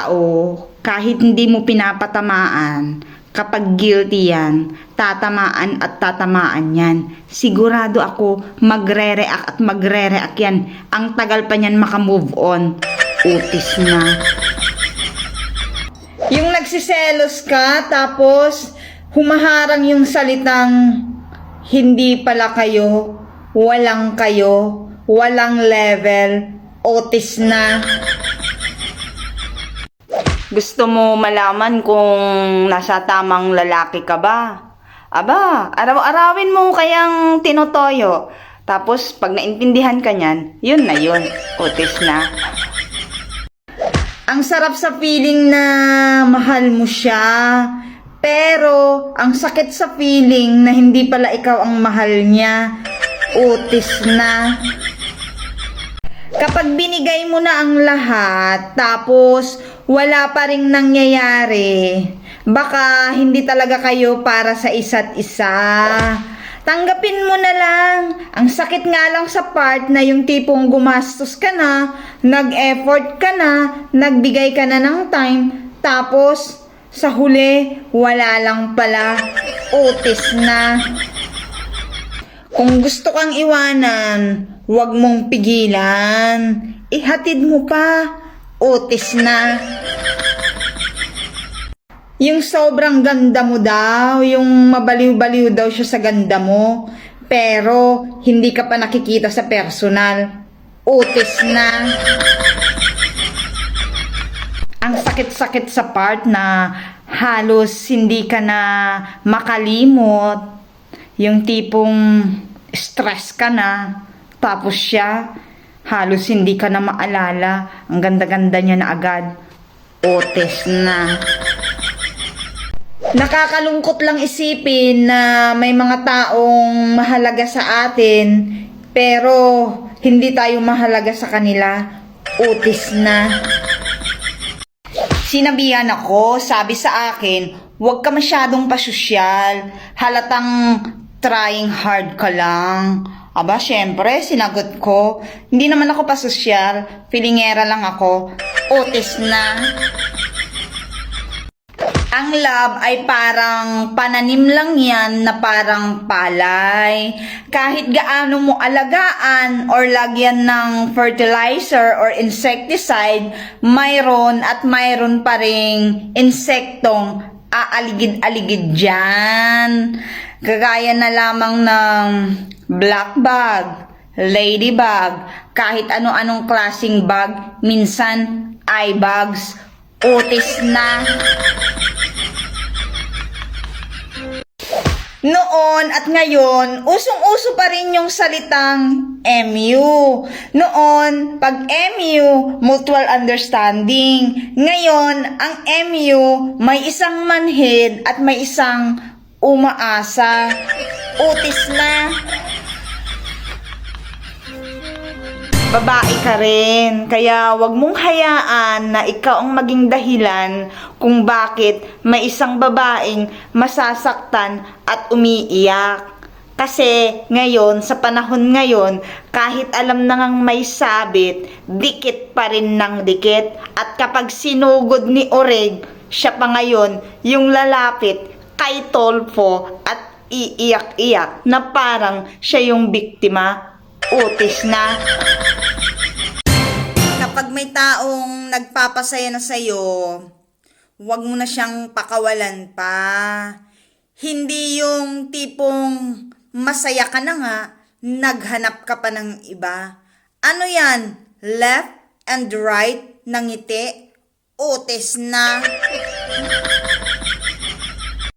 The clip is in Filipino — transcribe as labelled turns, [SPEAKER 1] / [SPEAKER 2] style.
[SPEAKER 1] tao, kahit hindi mo pinapatamaan, kapag guilty yan, tatamaan at tatamaan yan. Sigurado ako, magre-react at magre-react yan. Ang tagal pa niyan makamove on. Utis na. Yung nagsiselos ka, tapos humaharang yung salitang hindi pala kayo, walang level, otis na. Gusto mo malaman kung nasa tamang lalaki ka ba? Aba, araw-arawin mo kayang tinotoyo. Tapos, pag naintindihan ka niyan, yun na yun. Otis na. Ang sarap sa feeling na mahal mo siya. Pero, ang sakit sa feeling na hindi pala ikaw ang mahal niya. Otis na. Kapag binigay mo na ang lahat, tapos wala pa ring nangyayari, baka hindi talaga kayo para sa isa't isa. Tanggapin mo na lang. Ang sakit nga lang sa part na yung tipong gumastos ka na, nag-effort ka na, nagbigay ka na ng time, tapos sa huli, wala lang pala. Utis na. Kung gusto kang iwanan, huwag mong pigilan. Ihatid mo pa. Utis na. Yung sobrang ganda mo daw, yung mabaliw-baliw daw siya sa ganda mo, pero hindi ka pa nakikita sa personal. Utis na. Ang sakit-sakit sa part na halos hindi ka na makalimot. Yung tipong stress ka na, tapos siya, halos hindi ka na maalala. Ang ganda-ganda niya na agad. Otis na. Nakakalungkot lang isipin na may mga taong mahalaga sa atin, pero hindi tayo mahalaga sa kanila. Utis na. Sinabihan ako, sabi sa akin, huwag ka masyadong pasosyal. Halatang trying hard ka lang. Aba, syempre, sinagot ko. Hindi naman ako pasosyal. Filingera lang ako. Utis na. Ang love ay parang pananim lang yan na parang palay. Kahit gaano mo alagaan or lagyan ng fertilizer or insecticide, mayroon at mayroon pa ring insektong aaligid-aligid dyan. Kagaya na lamang ng black bag, ladybug, kahit ano-anong klaseng bag, minsan eye bags. Utis na. Noon at ngayon, usong-uso pa rin yung salitang MU. Noon, pag MU, mutual understanding. Ngayon, ang MU, may isang manhid at may isang umaasa. Utis na. Babae ka rin, kaya wag mong hayaan na ikaw ang maging dahilan kung bakit may isang babaeng masasaktan at umiiyak. Kasi ngayon, sa panahon ngayon, kahit alam na ngang may sabit, dikit pa rin ng dikit. At kapag sinugod ni Oreg, siya pa ngayon yung lalapit kay Tolfo at iiyak-iyak na parang siya yung biktima. Utis na. Kapag may taong nagpapasaya na sa'yo, huwag mo na siyang pakawalan pa. Hindi yung tipong masaya ka na nga, naghanap ka pa ng iba. Ano yan? Left and right na ngiti? Utis na.